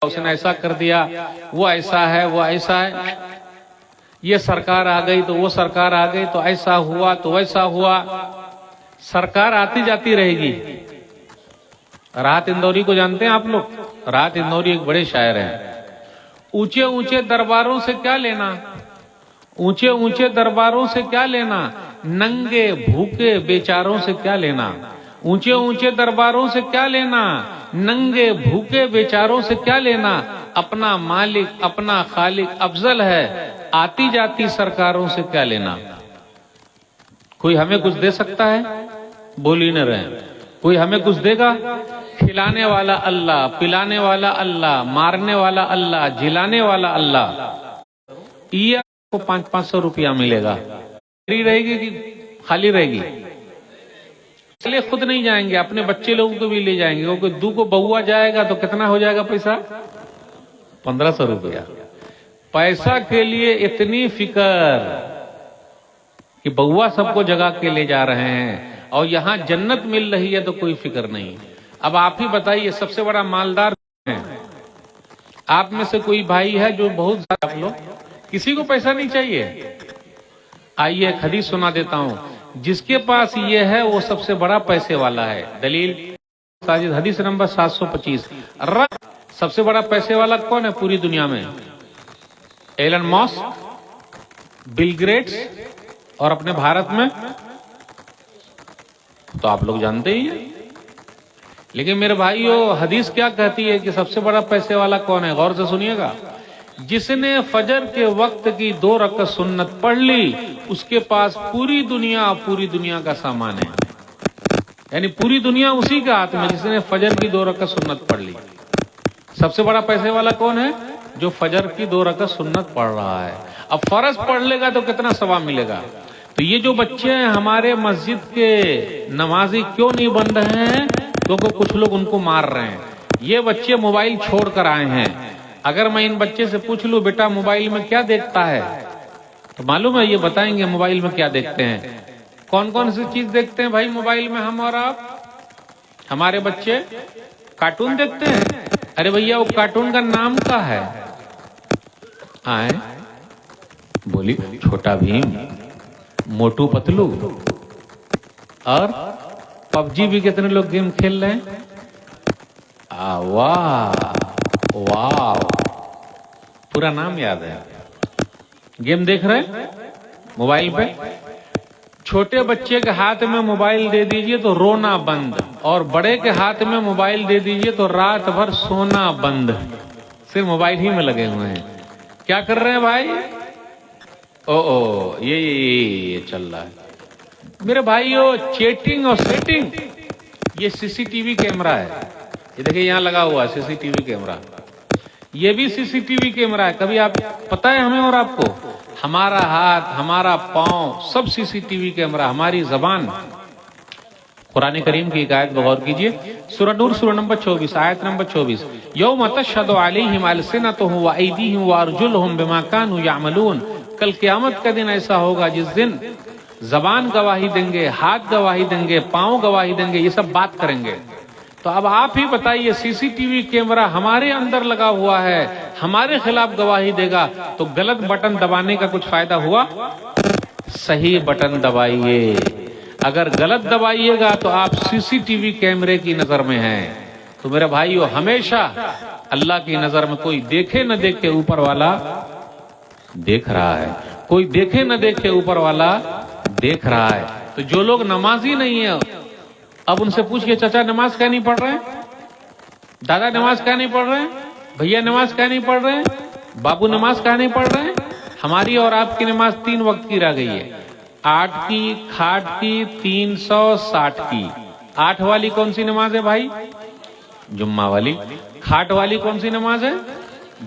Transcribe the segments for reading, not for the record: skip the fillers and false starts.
اس نے ایسا کر دیا، وہ ایسا ہے، وہ ایسا ہے، یہ سرکار آ گئی تو وہ سرکار آ گئی تو ایسا ہوا تو ویسا ہوا. سرکار آتی جاتی رہے گی. راحت اندوری کو جانتے ہیں آپ لوگ؟ راحت اندوری ایک بڑے شاعر ہیں. اونچے اونچے درباروں سے کیا لینا، اونچے اونچے درباروں سے کیا لینا، ننگے بھوکے بیچاروں سے کیا لینا. اونچے اونچے درباروں سے کیا لینا، ننگے بھوکے بیچاروں سے کیا لینا. اپنا مالک اپنا خالق افضل ہے، آتی جاتی سرکاروں سے کیا لینا. کوئی ہمیں کچھ دے سکتا ہے؟ بول ہی نہ رہے. کوئی ہمیں کچھ دے گا؟ کھلانے والا اللہ، پلانے والا اللہ، مارنے والا اللہ، جلانے والا اللہ. یہ آپ کو 500 روپیہ ملے گا. فری رہے گی کہ خالی رہے گی؟ چلے خود نہیں جائیں گے، اپنے بچے لوگوں کو بھی لے جائیں گے، کیونکہ دو کو بہوا جائے گا تو کتنا ہو جائے گا پیسہ؟ 1500 روپیہ. پیسہ کے لیے اتنی فکر کہ بہوا سب کو جگہ کے لے جا رہے ہیں اور یہاں جنت مل رہی ہے تو کوئی فکر نہیں. اب آپ ہی بتائیے سب سے بڑا مالدار ہے؟ آپ میں سے کوئی بھائی ہے جو بہت زیادہ، آپ لوگ کسی کو پیسہ نہیں چاہیے؟ آئیے ایک حدیث سنا دیتا ہوں. جس کے پاس یہ ہے وہ سب سے بڑا پیسے والا ہے. دلیل ساجد حدیث نمبر 725. سب سے بڑا پیسے والا کون ہے پوری دنیا میں؟ ایلن ماسک، بل گیٹس، اور اپنے بھارت میں تو آپ لوگ جانتے ہی ہیں. لیکن میرے بھائیو حدیث کیا کہتی ہے کہ سب سے بڑا پیسے والا کون ہے؟ غور سے سنیے گا. جس نے فجر کے وقت کی 2 رکعت سنت پڑھ لی اس کے پاس پوری دنیا کا سامان ہے. یعنی پوری دنیا اسی کے ہاتھ میں جس نے فجر کی 2 رکعت سنت پڑھ لی. سب سے بڑا پیسے والا کون ہے؟ جو فجر کی 2 رکعت سنت پڑھ رہا ہے. اب فرض پڑھ لے گا تو کتنا ثواب ملے گا. تو یہ جو بچے ہیں ہمارے مسجد کے نمازی کیوں نہیں بن رہے ہیں؟ کیونکہ کچھ لوگ ان کو مار رہے ہیں. یہ بچے موبائل چھوڑ کر آئے ہیں. اگر میں ان بچے سے پوچھ لوں بیٹا موبائل میں کیا دیکھتا ہے تو معلوم ہے یہ بتائیں گے موبائل میں کیا دیکھتے ہیں. کون کون سی چیز دیکھتے ہیں بھائی موبائل میں ہم اور آپ؟ ہمارے بچے کارٹون دیکھتے ہیں. ارے بھیا وہ کارٹون کا نام کیا ہے؟ آئے بولی چھوٹا بھیم، موٹو پتلو، اور پب جی بھی کتنے لوگ گیم کھیل رہے ہیں. واہ واہ، پورا نام یاد ہے. گیم دیکھ رہے ہیں موبائل پہ. چھوٹے بچے کے ہاتھ میں موبائل دے دیجئے تو رونا بند، اور بڑے کے ہاتھ میں موبائل دے دیجئے تو رات بھر سونا بند. صرف موبائل ہی میں لگے ہوئے ہیں. کیا کر رہے ہیں بھائی؟ یہ چل رہا ہے میرے بھائیو. چیٹنگ اور سیٹنگ یہ سی سی ٹی وی کیمرہ ہے. یہ دیکھیں یہاں لگا ہوا ہے سی سی ٹی وی کیمرہ. یہ بھی سی سی ٹی وی کیمرہ ہے. کبھی آپ پتہ ہے ہمیں اور آپ کو ہمارا ہاتھ ہمارا پاؤں سب سی سی ٹی وی کیمرہ. ہماری زبان، قرآن کریم کی ایک آیت بغور کیجئے. سورہ نور سورہ نمبر 24 آیت نمبر 24. یوم تشہد علیہم السنتہم وایدیہم وارجلہم بما کانوا یعملون. کل قیامت کا دن ایسا ہوگا جس دن زبان گواہی دیں گے، ہاتھ گواہی دیں گے، پاؤں گواہی دیں گے، یہ سب بات کریں گے. تو اب آپ ہی بتائیے سی سی ٹی وی کیمرہ ہمارے اندر لگا ہوا ہے، ہمارے خلاف گواہی دے گا تو غلط بٹن دبانے کا کچھ فائدہ ہوا؟ صحیح بٹن دبائیے. اگر غلط دبائیے گا تو آپ سی سی ٹی وی کیمرے کی نظر میں ہیں. تو میرے بھائیو ہمیشہ اللہ کی نظر میں کوئی دیکھے نہ دیکھے اوپر والا دیکھ رہا ہے. کوئی دیکھے نہ دیکھے اوپر والا دیکھ رہا ہے. تو جو لوگ نمازی نہیں ہیں اب ان سے پوچھئے چچا نماز کیا نہیں پڑھ رہے ہیں؟ دادا نماز کیا نہیں پڑھ رہے ہیں؟ بھیا نماز کیا نہیں پڑھ رہے ہیں؟ بابو نماز کیا نہیں پڑھ رہے ہیں؟ ہماری اور آپ کی نماز 3 وقت کی رہ گئی ہے. 8 کی، کھاٹ کی، 360 کی. 8 والی کون سی نماز ہے بھائی؟ جمعہ والی. کھاٹ والی کون سی نماز ہے؟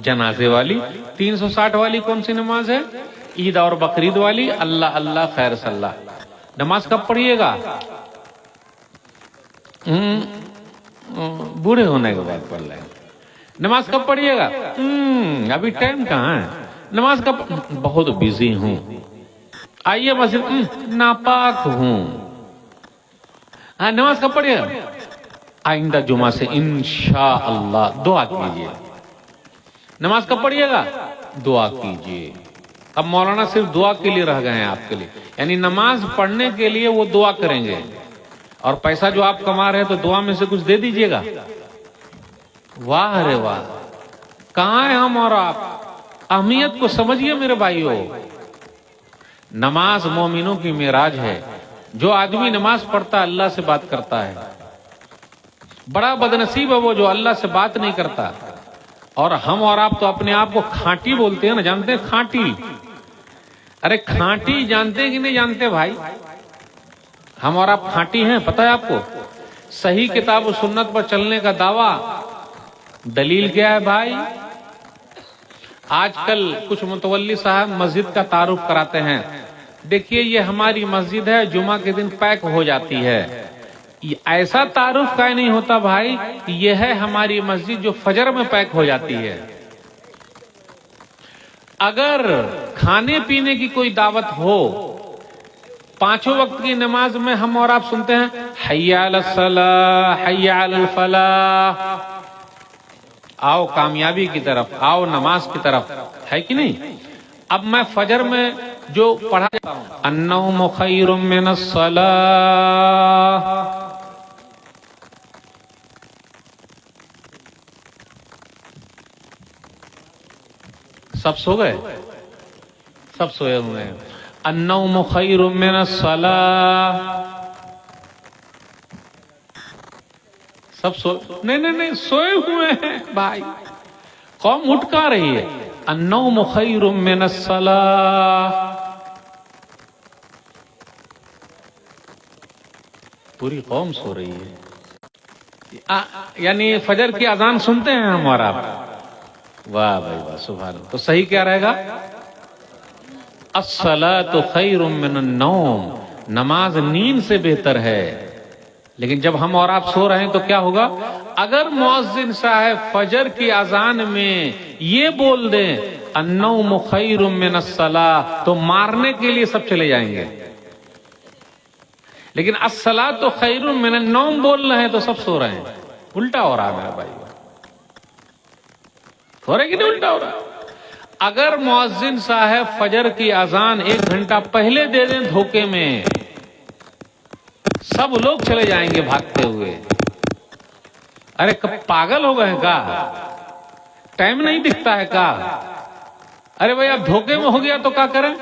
جنازے والی. 360 والی کون سی نماز ہے؟ عید اور بقرعید والی. اللہ اللہ خیر صلی اللہ. نماز کب پڑھیے گا؟ بوڑھے ہونے کے بعد پڑھ لیں. نماز کب پڑھیے گا؟ ابھی ٹائم کہاں ہے. نماز کب؟ بہت بزی ہوں. آئیے مسجد. ناپاک ہوں. نماز کب پڑھیے گا؟ آئندہ جمعہ سے انشاءاللہ. دعا کیجیے. नमाज कब पढ़िएगा? दुआ कीजिए। अब मौलाना सिर्फ दुआ के लिए रह गए हैं आपके लिए, यानी नमाज पढ़ने के लिए वो दुआ करेंगे, और पैसा जो आप कमा रहे हैं तो दुआ में से कुछ दे दीजिएगा। वाह रे वाह, कहां है हम और आप? अहमियत को समझिए मेरे भाइयों। नमाज मोमिनों की मेराज है। जो आदमी नमाज पढ़ता है अल्लाह से बात करता है। बड़ा बदनसीब है वो जो अल्लाह से बात नहीं करता। और हम और आप तो अपने आप को खांटी बोलते हैं ना, जानते हैं खांटी? अरे खांटी जानते हैं कि नहीं जानते भाई? हम और आप खांटी हैं, पता है आपको? सही किताब और सुन्नत पर चलने का दावा, दलील क्या है भाई? आजकल कुछ मुतवल्ली साहब मस्जिद का तारुफ कराते हैं। देखिए ये हमारी मस्जिद है, जुमा के दिन पैक हो जाती है। ऐसा तारुफ का नहीं होता भाई, ये है हमारी मस्जिद जो फजर में पैक हो जाती है। अगर खाने पीने की कोई दावत हो, पांचों वक्त की नमाज में हम और आप सुनते हैं हय्या अलस सलाह हय्या अलल फलाह, आओ कामयाबी की तरफ, आओ नमाज की तरफ, है कि नहीं? अब मैं फजर में जो पढ़ा अन्नौम खैरुम मिनस सलाह, सब सो गए? सब सोए हुए हैं। अन्नौम खैरुम मिनस सलाह, सब नहीं सोए हुए हैं भाई। कौम उठ का रही है। अन्नौम खैरुम मिनस सलाह, पूरी कौम सो रही है। यानी फजर की अजान सुनते हैं हम और आप। वाह भाई वाह, सुभान अल्लाह। तो सही क्या रहेगा? अस्सलातु खैरुम मिनन नौम, नमाज नींद से बेहतर है। लेकिन जब हम और आप सो रहे हैं तो क्या होगा? अगर मुअज्जिन साहब फजर की अजान में ये बोल दें अन्नौम खैरुम मिनस सलाह, तो मारने के लिए सब चले जाएंगे। लेकिन अस्सलातु खैरुम मिनन नौम बोल रहे हैं तो सब सो रहे हैं। उल्टा हो रहा है भाई, हो रहा है कि नहीं? उल्टा हो रहा है। अगर मुअज्जिन साहब फजर की अजान 1 घंटा पहले दे दें धोखे में, सब लोग चले जाएंगे भागते हुए। अरे कब पागल हो गए का? टाइम नहीं दिखता है का? अरे भाई अब धोखे में हो गया तो क्या करें?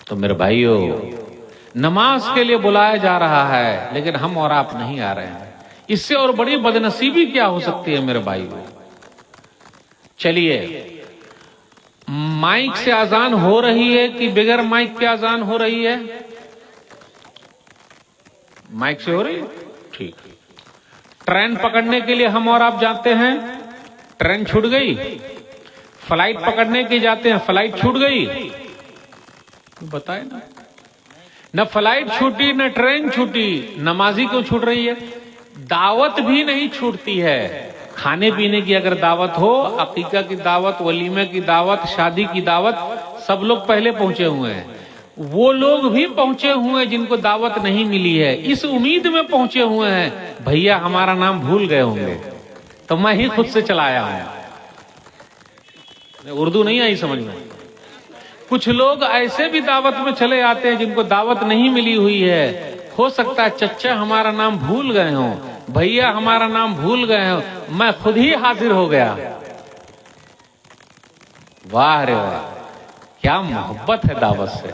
तो मेरे भाइयों, नमाज के लिए बुलाया जा रहा है लेकिन हम और आप नहीं आ रहे हैं। इससे और बड़ी बदनसीबी क्या हो सकती है मेरे भाइयों? चलिए, माइक से अजान हो रही है कि बगैर माइक के अजान हो रही है? माइक से हो रही है, ठीक। ट्रेन पकड़ने के लिए हम और आप जाते हैं, ट्रेन छूट गई। फ्लाइट पकड़ने के जाते हैं, फ्लाइट छूट गई। बताए ना, न फ्लाइट छूटी न ट्रेन छूटी, नमाजी क्यों छूट रही है? दावत भी नहीं छूटती है। खाने पीने की अगर दावत हो, अकीका की दावत, वलीमे की दावत, शादी की दावत, सब लोग पहले पहुंचे हुए हैं। वो लोग भी पहुंचे हुए हैं जिनको दावत नहीं मिली है, इस उम्मीद में पहुंचे हुए हैं भैया हमारा नाम भूल गए होंगे तो मैं ही खुद से चलाया हूं। उर्दू नहीं आई समझ में। कुछ लोग ऐसे भी दावत में चले आते हैं जिनको दावत नहीं मिली हुई है। हो सकता है चच्चा हमारा नाम भूल गए हों, भैया हमारा नाम भूल गए हो, मैं खुद ही हाजिर हो गया। वाह रे वाह, क्या मोहब्बत है दावत से,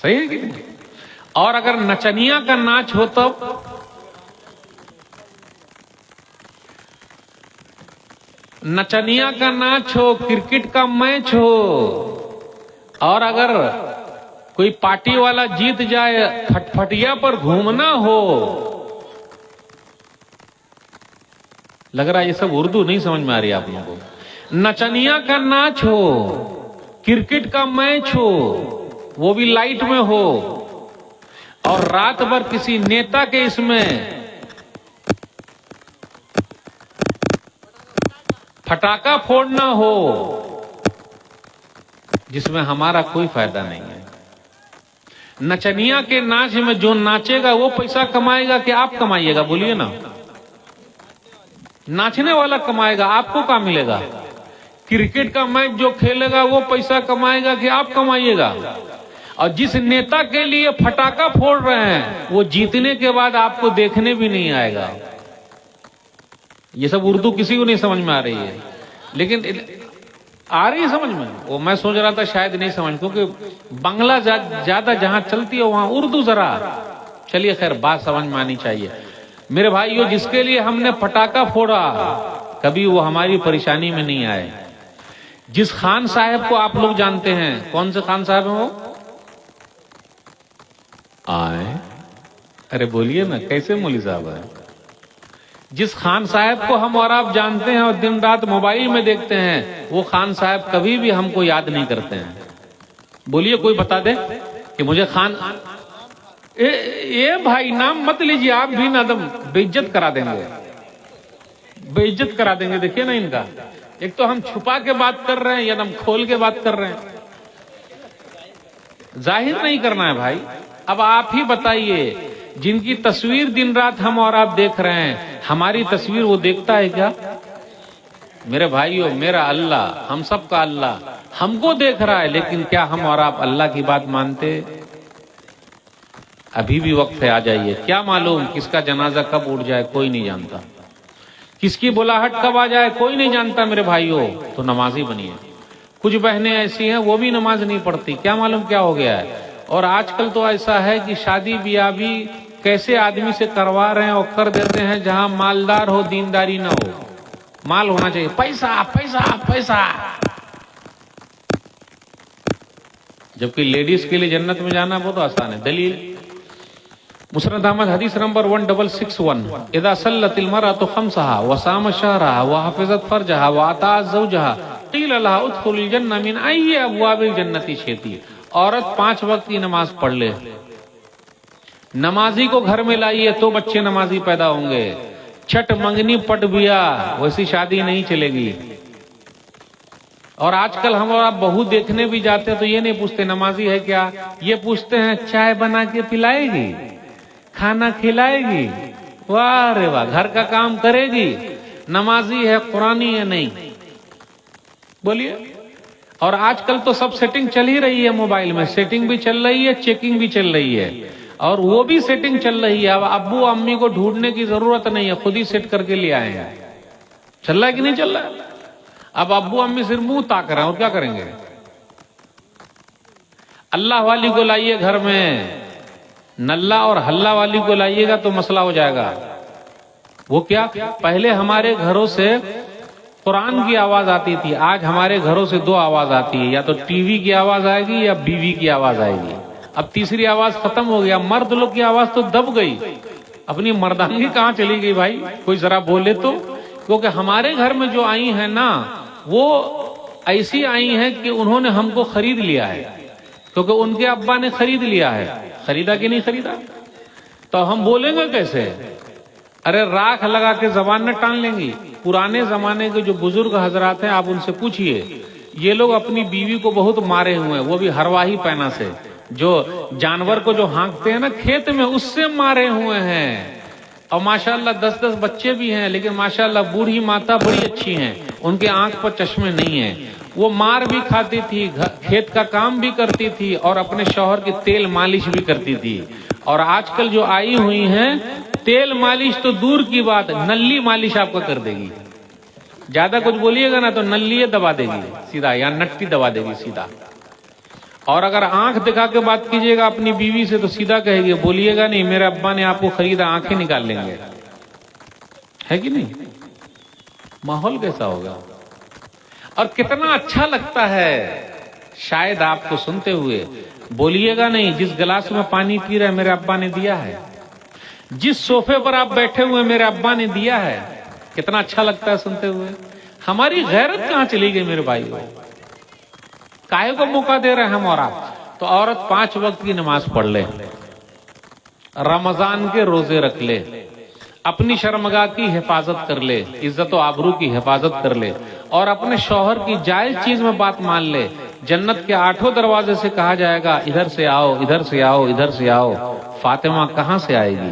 सही है कि नहीं? और अगर नचनिया का नाच हो तब नचनिया का नाच हो, क्रिकेट का मैच हो, और अगर कोई पार्टी वाला जीत जाए, फटफटिया पर घूमना हो, लग रहा है ये सब उर्दू नहीं समझ में आ रही आप लोगों को। नचनिया का नाच हो, क्रिकेट का मैच हो, वो भी लाइट में हो, और रात भर किसी नेता के इसमें फटाका फोड़ना हो, जिसमें हमारा कोई फायदा नहीं है। नचनिया के नाच में जो नाचेगा वो पैसा कमाएगा कि आप कमाइएगा? बोलिए ना। नाचने वाला कमाएगा, आपको क्या मिलेगा? क्रिकेट का मैच जो खेलेगा वो पैसा कमाएगा कि आप कमाइएगा? और जिस नेता के लिए फटाका फोड़ रहे हैं वो जीतने के बाद आपको देखने भी नहीं आएगा। ये सब उर्दू किसी को नहीं समझ में आ रही है, लेकिन आ रही है समझ में। वो मैं सोच रहा था शायद नहीं समझ, क्योंकि बांग्ला ज्यादा जहां चलती है वहां उर्दू जरा। चलिए खैर, बात समझ में आनी चाहिए। मेरे भाइयों, जिसके लिए हमने पटाखा फोड़ा कभी वो हमारी परेशानी में नहीं आए। जिस खान साहब को आप लोग जानते हैं, कौन से खान साहब हैं वो? आए, अरे बोलिए ना, कैसे मौली साहब है? जिस खान साहब को हम और आप जानते हैं और दिन रात मोबाइल में देखते हैं, वो खान साहब कभी भी हमको याद नहीं करते हैं। बोलिए, कोई बता दे कि मुझे खान भाई नाम मत लीजिए, आप भी ना दम बेइज्जत करा देंगे, बेइज्जत करा देंगे। देखिए ना इनका, एक तो हम छुपा के बात कर रहे हैं या हम खोल के बात कर रहे हैं। जाहिर नहीं करना है भाई। अब आप ही बताइए, जिनकी तस्वीर दिन रात हम और आप देख रहे हैं, हमारी तस्वीर वो देखता है क्या? मेरे भाइयों, मेरा अल्लाह, हम सब का अल्लाह हमको देख रहा है, लेकिन क्या हम और आप अल्लाह की बात मानते? अभी भी वक्त है, आ जाइए। क्या मालूम किसका जनाजा कब उठ जाए, कोई नहीं जानता। किसकी बुलाहट कब आ जाए, कोई नहीं जानता। मेरे भाइयों, तो नमाजी बनिए। कुछ बहनें ऐसी हैं वो भी नमाज नहीं पढ़ती, क्या मालूम क्या हो गया है। और आजकल तो ऐसा है कि शादी ब्याह भी कैसे आदमी से करवा रहे हैं और कर देते हैं जहां मालदार हो, दीनदारी ना हो। माल होना चाहिए, पैसा पैसा पैसा। जबकि लेडीज के लिए जन्नत में जाना बहुत आसान है। दलील मुस्नद अहमद हदीस नंबर 1661, इदा सल्लतिल मरअतु खम्सहा व साम शहरहा व हफिज़त फरजहा व अताअत ज़ौजहा क़ील लहा उदखुलिल जन्नह मिन अय्यि अब्वाबिल जन्नति शिअति। औरत 5 वक्त की नमाज पढ़ ले, नमाजी को घर में लाइए तो बच्चे नमाजी पैदा होंगे। छठ मंगनी पट बिया, वैसी शादी नहीं चलेगी। और आजकल हम और आप बहू देखने भी जाते हैं तो ये नहीं पूछते नमाजी है क्या, ये पूछते हैं चाय बना के पिलाएगी, खाना खिलाएगी, वाह रे वाह, घर का काम करेगी, नमाजी है, कुरानी है नहीं। बोलिए। और आजकल तो सब सेटिंग चल ही रही है मोबाइल में, सेटिंग भी चल रही है, चेकिंग भी चल रही है, और वो भी सेटिंग चल रही है। अब अब्बू अम्मी को ढूंढने की जरूरत नहीं है, खुद ही सेट करके ले आए हैं। चल रहा है कि नहीं चल रहा है? अब अब्बू अम्मी सिर्फ मुंह ताक रहे हैं, और क्या करेंगे? अल्लाह वाली को लाइए घर में, नल्ला और हल्ला वाली को लाइएगा तो मसला हो जाएगा। वो क्या, पहले हमारे घरों से कुरान की आवाज आती थी, आज हमारे घरों से 2 आवाज आती है, या तो टीवी की आवाज आएगी या बीवी की आवाज आएगी। अब तीसरी आवाज खत्म हो गया, मर्द लोग की आवाज तो दब गई। अपनी मर्दानगी कहाँ चली गई भाई? कोई जरा बोले तो। क्योंकि हमारे घर में जो आई है ना, वो ऐसी आई है कि उन्होंने हमको खरीद लिया है, क्योंकि उनके अब्बा ने खरीद लिया है। खरीदा कि नहीं खरीदा? तो हम बोलेंगे कैसे? अरे राख लगा के जबान न टान लेंगी। पुराने जमाने के जो बुजुर्ग हजरात हैं, आप उनसे पूछिए, ये लोग अपनी बीवी को बहुत मारे हुए हैं, वो भी हरवाही पैना से। जो जानवर को जो हाँकते हैं ना खेत में, उससे मारे हुए हैं। और माशाल्लाह 10-10 बच्चे भी हैं, लेकिन माशाल्लाह बूढ़ी माता बड़ी अच्छी हैं, उनके आंख पर चश्मे नहीं है। वो मार भी खाती थी, खेत का काम भी करती थी, और अपने शौहर की तेल मालिश भी करती थी। और आजकल जो आई हुई हैं, तेल मालिश तो दूर की बात, नल्ली मालिश आपको कर देगी। ज्यादा कुछ बोलिएगा ना तो नल्ली दबा देगी सीधा, या नट्टी दबा देगी सीधा। और अगर आंख दिखा के बात कीजिएगा अपनी बीवी से तो सीधा कहेगी, बोलिएगा नहीं मेरे अब्बा ने आपको खरीदा, आंखें निकाल लेंगे। है कि नहीं? माहौल कैसा होगा? और कितना अच्छा लगता है शायद आपको सुनते हुए। बोलिएगा नहीं, जिस गिलास में पानी पी रहे मेरे अब्बा ने दिया है, जिस सोफे पर आप बैठे हुए मेरे अब्बा ने दिया है। कितना अच्छा लगता है सुनते हुए। हमारी गैरत कहां चली गई मेरे भाई? काहे को मौका दे रहे हैं हम और आप? तो औरत 5 वक्त की नमाज पढ़ ले, रमजान के रोजे रख ले, अपनी शर्मगाह की हिफाजत कर ले, इज्जत और आबरू की हिफाजत कर ले, और अपने शौहर की जायज चीज में बात मान ले। जन्नत के 8 दरवाजे से कहा जाएगा, इधर से आओ, इधर से आओ, इधर से आओ। फातिमा कहां से आएगी?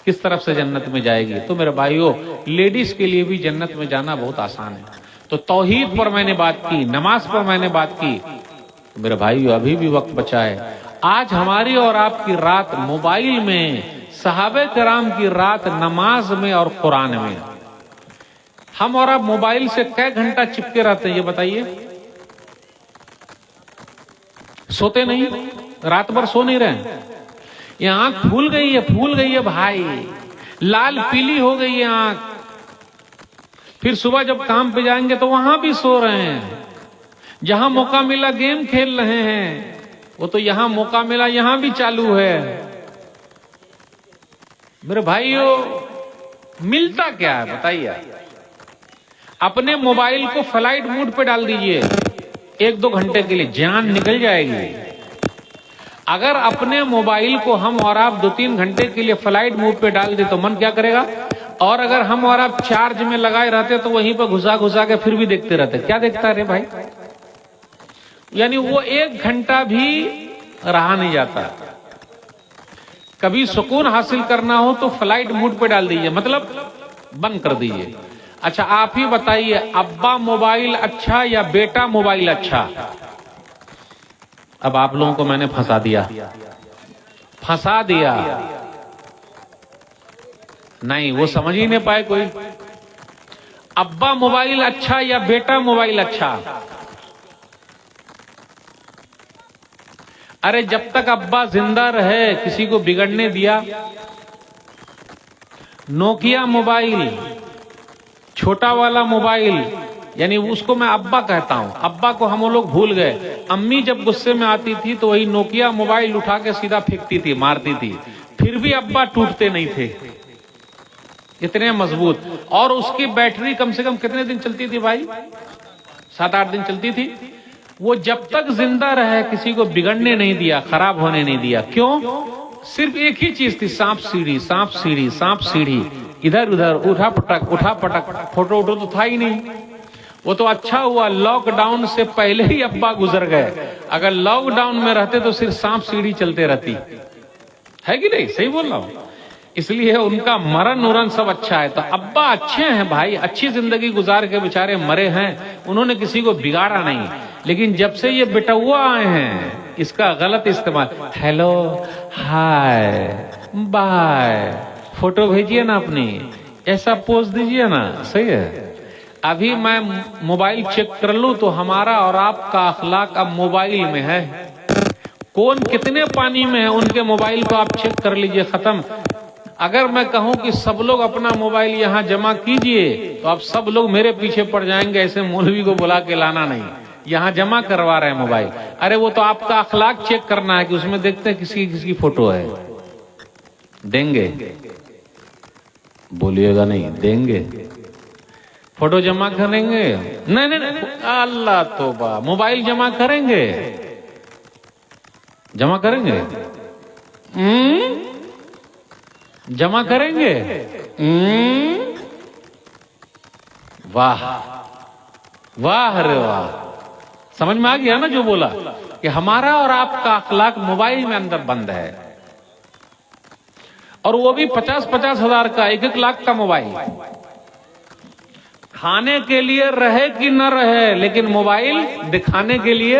किस तरफ से जन्नत में जाएगी? तो मेरे भाइयों, लेडीज के लिए भी जन्नत में जाना बहुत आसान है। تو توحید پر میں نے بات کی، نماز پر میں نے بات کی. میرے بھائیو ابھی بھی وقت بچا ہے. آج ہماری اور آپ کی رات موبائل میں، صحابہ کرام کی رات نماز میں اور قرآن میں. ہم اور آپ موبائل سے کئی گھنٹہ چپکے رہتے ہیں یہ بتائیے؟ سوتے نہیں، رات بھر سو نہیں رہے. یہ آنکھ پھول گئی ہے بھائی، لال پیلی ہو گئی ہے آنکھ. پھر صبح جب کام پہ جائیں گے تو وہاں بھی سو رہے ہیں. جہاں موقع ملا گیم کھیل رہے ہیں، وہ تو یہاں موقع ملا یہاں بھی چالو ہے. میرے بھائیو ملتا کیا ہے بتائیے؟ اپنے موبائل کو فلائٹ موڈ پہ ڈال دیجئے 1-2 گھنٹے کے لیے، جان نکل جائے گی. اگر اپنے موبائل کو ہم اور آپ 2-3 گھنٹے کے لیے فلائٹ موڈ پہ ڈال دیں تو من کیا کرے گا؟ اور اگر ہم اور آپ چارج میں لگائے رہتے تو وہیں پہ گھسا کے پھر بھی دیکھتے رہتے. کیا دیکھتا رہے بھائی؟ یعنی وہ 1 گھنٹہ بھی رہا نہیں جاتا. کبھی سکون حاصل کرنا ہو تو فلائٹ موڈ پہ ڈال دیجئے، مطلب بند کر دیجئے. اچھا آپ ہی بتائیے، ابا موبائل اچھا یا بیٹا موبائل اچھا؟ اب آپ لوگوں کو میں نے پھنسا دیا. نہیں وہ سمجھ ہی نہیں پائے کوئی. ابا موبائل اچھا یا بیٹا موبائل اچھا؟ ارے جب تک ابا زندہ رہے کسی کو بگڑنے دیا؟ نوکیا موبائل، چھوٹا والا موبائل، یعنی اس کو میں ابا کہتا ہوں. ابا کو ہم لوگ بھول گئے. امی جب غصے میں آتی تھی تو وہی نوکیا موبائل اٹھا کے سیدھا پھینکتی تھی، مارتی تھی. پھر بھی ابا ٹوٹتے نہیں تھے، اتنے مضبوط. اور اس کی بیٹری کم سے کم کتنے دن چلتی تھی بھائی؟ 7-8 دن چلتی تھی. وہ جب تک زندہ رہے کسی کو بگڑنے نہیں دیا، خراب ہونے نہیں دیا. کیوں؟ صرف ایک ہی چیز تھی، سانپ سیڑھی سانپ سیڑھی سانپ سیڑھی، ادھر ادھر اٹھا پٹک. فوٹو تو تھا ہی نہیں. وہ تو اچھا ہوا لاک ڈاؤن سے پہلے ہی ابا گزر گئے. اگر لاک ڈاؤن میں رہتے تو صرف سانپ سیڑھی چلتے رہتی ہے کہ نہیں؟ صحیح بول رہا ہوں. اس لیے ان کا مرن سب اچھا ہے. تو ابا اچھے ہیں بھائی، اچھی زندگی گزار کے بیچارے مرے ہیں، انہوں نے کسی کو بگاڑا نہیں. لیکن جب سے یہ بٹوا آئے ہیں اس کا غلط استعمال، ہیلو ہائے بائے، فوٹو بھیجیے نا اپنی، ایسا پوز دیجیے نا. صحیح ہے. ابھی میں موبائل چیک کر لوں تو ہمارا اور آپ کا اخلاق اب موبائل میں ہے. کون کتنے پانی میں ہے ان کے موبائل کو آپ چیک کر لیجئے، ختم. اگر میں کہوں کہ سب لوگ اپنا موبائل یہاں جمع کیجئے تو آپ سب لوگ میرے پیچھے پڑ جائیں گے. ایسے مولوی کو بلا کے لانا نہیں، یہاں جمع کروا رہے ہیں موبائل. ارے وہ تو آپ کا اخلاق چیک کرنا ہے کہ اس میں دیکھتے ہیں کس کی فوٹو ہے. دیں گے؟ بولیے گا نہیں دیں گے. فوٹو جمع کریں گے؟ نہیں اللہ توبہ. موبائل جمع کریں گے؟ جمع کریں گے؟ جمع کریں گے؟ واہ واہ رے واہ. سمجھ میں آ گیا نا جو بولا کہ ہمارا اور آپ کا اخلاق موبائل میں اندر بند ہے. اور وہ بھی 50-50 ہزار کا، 1-1 لاکھ کا موبائل. کھانے کے لیے رہے کہ نہ رہے لیکن موبائل دکھانے کے لیے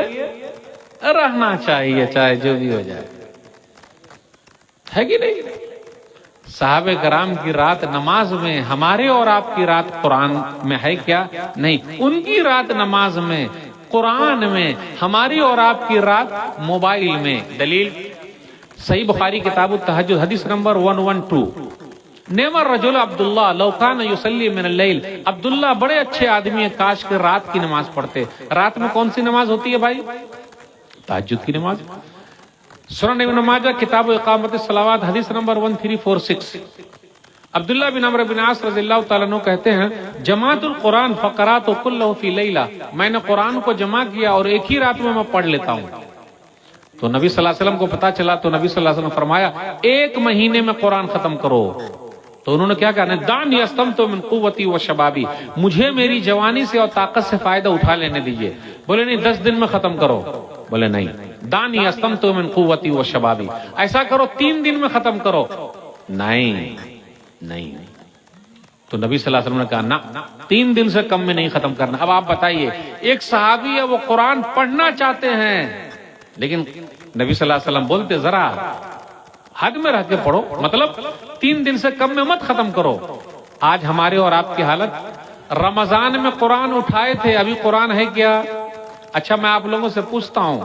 رہنا چاہیے، چاہے جو بھی ہو جائے. ہے کہ نہیں؟ صحابہ کرام کی رات نماز میں، ہمارے اور آپ کی رات قرآن میں ہے کیا؟ نہیں. ان کی رات نماز میں، قرآن میں، ہماری اور آپ کی رات موبائل میں. دلیل صحیح بخاری کتاب التہجد حدیث نمبر 112. نعم الرجل عبداللہ لو کان یصلی من اللیل. عبداللہ بڑے اچھے آدمی ہیں، کاش کے رات کی نماز پڑھتے. رات میں کون سی نماز ہوتی ہے بھائی؟ تہجد کی نماز. سنن ابن ماجہ کتاب اقامت الصلوات حدیث نمبر 1346. عبداللہ بن عمرو بن عاص رضی اللہ تعالیٰ عنہ کہتے ہیں جماعت القرآن فقرات کلہ فی لیلہ. میں نے قرآن کو جمع کیا اور ایک ہی رات میں پڑھ لیتا ہوں. تو نبی صلی اللہ علیہ وسلم کو پتا چلا تو نبی صلی اللہ علیہ وسلم فرمایا 1 مہینے میں قرآن ختم کرو. تو انہوں نے کیا کہا؟ دعني استمتع من قوتی و شبابی، مجھے میری جوانی سے اور طاقت سے فائدہ اٹھا لینے دیجئے. بولے نہیں 10 دن میں ختم کرو. بولے نہیں، دعني استمتع من قوتی و شبابی، ایسا کرو 3 دن میں ختم کرو. نہیں تو نبی صلی اللہ علیہ وسلم نے کہا نہ 3 دن سے کم میں نہیں ختم کرنا. اب آپ بتائیے ایک صحابی ہے وہ قرآن پڑھنا چاہتے ہیں لیکن نبی صلی اللہ علیہ وسلم بولتے ذرا حد میں رہ کے پڑھو, مطلب 3 دن سے کم میں مت ختم کرو. آج ہمارے اور آپ کی حالت, رمضان میں قرآن اٹھائے تھے, ابھی قرآن ہے کیا؟ اچھا میں آپ لوگوں سے پوچھتا ہوں,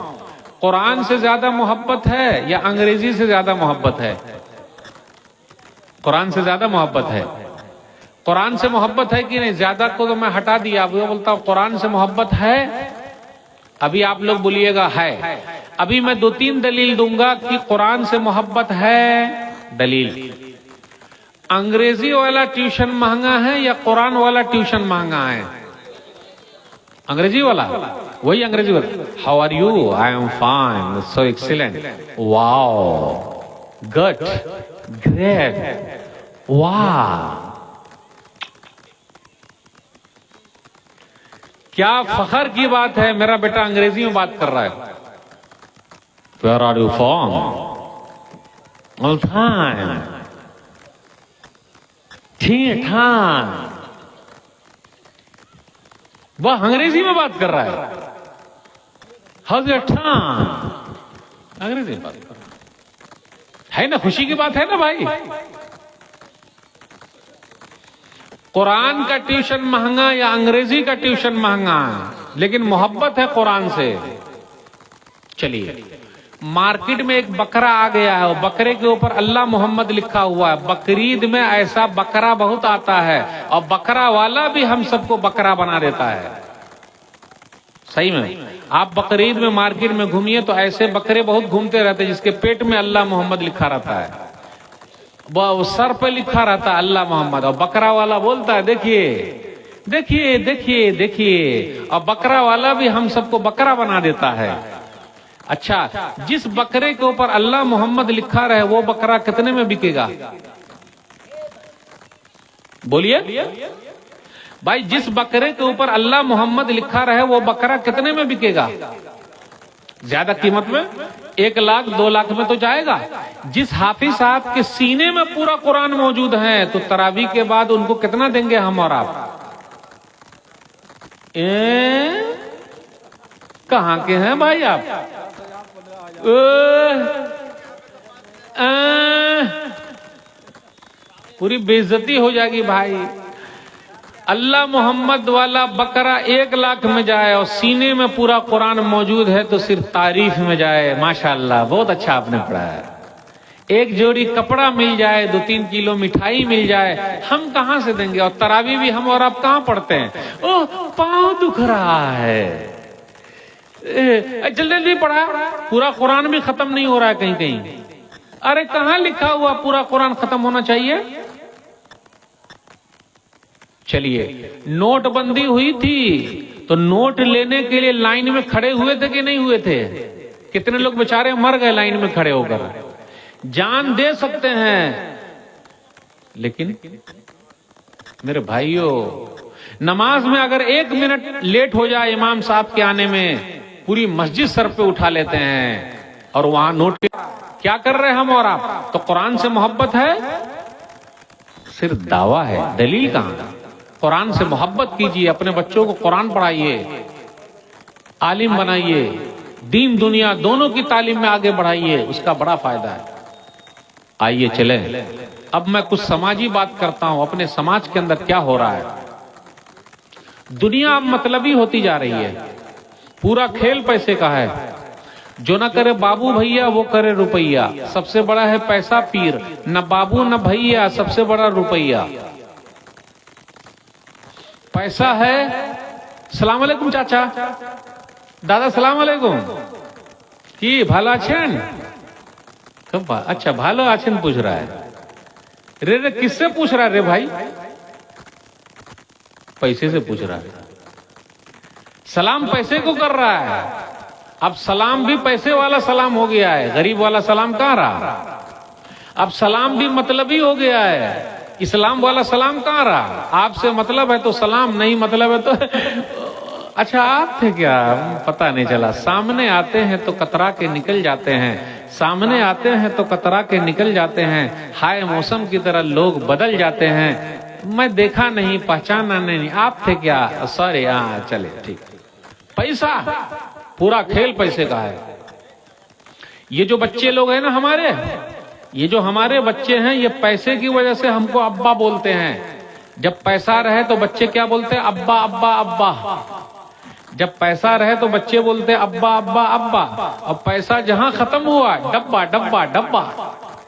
قرآن سے زیادہ محبت ہے یا انگریزی سے زیادہ محبت ہے؟ قرآن سے زیادہ محبت ہے. قرآن سے محبت ہے کہ نہیں؟ زیادہ کو تو میں ہٹا دیا, اب یہ بولتا ہوں قرآن سے محبت ہے. ابھی آپ لوگ بولیے گا ہے. ابھی میں 2-3 دلیل دوں گا کہ قرآن سے محبت ہے. دلیل, انگریزی والا ٹیوشن مہنگا ہے یا قرآن والا ٹیوشن مہنگا ہے؟ انگریزی والا, وہی انگریزی والا. How are you? I am fine, so excellent, wow, good, great, wow. کیا فخر کی بات ہے, میرا بیٹا انگریزی میں بات کر رہا ہے. Where are you from? All time. ٹھیک ٹھاک. وہ انگریزی میں بات کر رہا ہے. How's your time? انگریزی میں بات کر رہا ہے نا, خوشی کی بات ہے نا بھائی. قرآن کا ٹیوشن مہنگا یا انگریزی کا ٹیوشن مہنگا, لیکن محبت ہے قرآن سے. چلیے مارکیٹ میں ایک بکرا آ گیا ہے, بکرے کے اوپر اللہ محمد لکھا ہوا ہے. بقرعید میں ایسا بکرا بہت آتا ہے اور بکرا والا بھی ہم سب کو بکرا بنا دیتا ہے. صحیح میں آپ بقرعید میں مارکیٹ میں گھومیے تو ایسے بکرے بہت گھومتے رہتے جس کے پیٹ میں اللہ محمد لکھا رہتا ہے, وہ سر پہ لکھا رہتا ہے اللہ محمد, اور بکرا والا بولتا ہے دیکھیے دیکھیے دیکھیے دیکھیے, اور بکرا والا بھی ہم سب کو بکرا بنا دیتا ہے. اچھا جس بکرے کے اوپر اللہ محمد لکھا رہے وہ بکرا کتنے میں بکے گا؟ بولیے بھائی, جس بکرے کے اوپر اللہ محمد لکھا رہے وہ بکرا کتنے میں بکے گا؟ زیادہ قیمت میں 1 لاکھ 2 لاکھ میں تو جائے گا. جس حافظ صاحب کے سینے میں پورا قرآن موجود ہے تو تراویح کے بعد ان کو کتنا دیں گے ہم اور آپ؟ کہاں کے ہیں بھائی آپ؟ پوری بے عزتی ہو جائے گی بھائی. اللہ محمد والا بکرا 1 لاکھ میں جائے اور سینے میں پورا قرآن موجود ہے تو صرف تعریف میں جائے. ماشاءاللہ بہت اچھا آپ نے پڑھا ہے. 1 جوڑی کپڑا مل جائے, 2-3 کلو مٹھائی مل جائے, ہم کہاں سے دیں گے؟ اور تراویح بھی ہم اور آپ کہاں پڑھتے ہیں؟ اوہ پاؤں دکھ رہا ہے, جلدی جلدی پڑھا, پورا قرآن بھی ختم نہیں ہو رہا ہے کہیں کہیں. ارے کہاں لکھا ہوا پورا قرآن ختم ہونا چاہیے؟ چلیے نوٹ بندی ہوئی تھی تو نوٹ لینے کے لیے لائن میں کھڑے ہوئے تھے کہ نہیں ہوئے تھے؟ کتنے لوگ بیچارے مر گئے لائن میں کھڑے ہو کر. جان دے سکتے ہیں لیکن میرے بھائیوں, نماز میں اگر 1 منٹ لیٹ ہو جائے امام صاحب کے آنے میں, پوری مسجد سر پہ اٹھا لیتے ہیں. اور وہاں نوٹ کیا کر رہے ہیں ہم اور آپ؟ تو قرآن سے محبت ہے؟ صرف دعویٰ ہے, دلیل کہاں؟ قرآن سے محبت کیجیے, اپنے بچوں کو قرآن پڑھائیے, عالم بنائیے, دین دنیا دونوں کی تعلیم میں آگے بڑھائیے, اس کا بڑا فائدہ ہے. آئیے چلیں اب میں کچھ سماجی بات کرتا ہوں. اپنے سماج کے اندر کیا ہو رہا ہے؟ دنیا اب مطلبی ہوتی جا رہی ہے, پورا کھیل پیسے کا ہے. جو نہ کرے بابو بھیا وہ کرے روپیہ. سب سے بڑا ہے پیسہ پیر, نہ بابو نہ بھیا, سب سے بڑا روپیہ. پیسہ ہے. السلام علیکم چاچا, দাদা সালাম আলাইকুম, কি ভালো আছেন? अच्छा ভালো আছেন पूछ रहा है. रे किससे पूछ रहा है रे भाई? पैसे से पूछ रहा है. सलाम पैसे को कर रहा है. अब सलाम भी पैसे वाला सलाम हो गया है, गरीब वाला सलाम कहाँ रहा? अब सलाम भी मतलबी हो गया है, इस्लाम वाला सलाम कहाँ रहा? आपसे मतलब है तो सलाम, नहीं मतलब है तो अच्छा आप थे क्या? पता नहीं चला. सामने आते हैं तो कतरा के निकल जाते हैं, सामने आते हैं तो कतरा के निकल जाते हैं. हाय मौसम की तरह लोग बदल जाते हैं. میں دیکھا نہیں, پہچانا نہیں, آپ تھے کیا؟ سوری, ہاں چلے ٹھیک. پیسہ, پورا کھیل پیسے کا ہے. یہ جو بچے لوگ ہیں نا ہمارے, یہ جو ہمارے بچے ہیں, یہ پیسے کی وجہ سے ہم کو ابا بولتے ہیں. جب پیسہ رہے تو بچے کیا بولتے ہیں؟ ابا ابا ابا. جب پیسہ رہے تو بچے بولتے ہیں ابا ابا ابا. اور پیسہ جہاں ختم ہوا, ڈبا ڈبا ڈبا.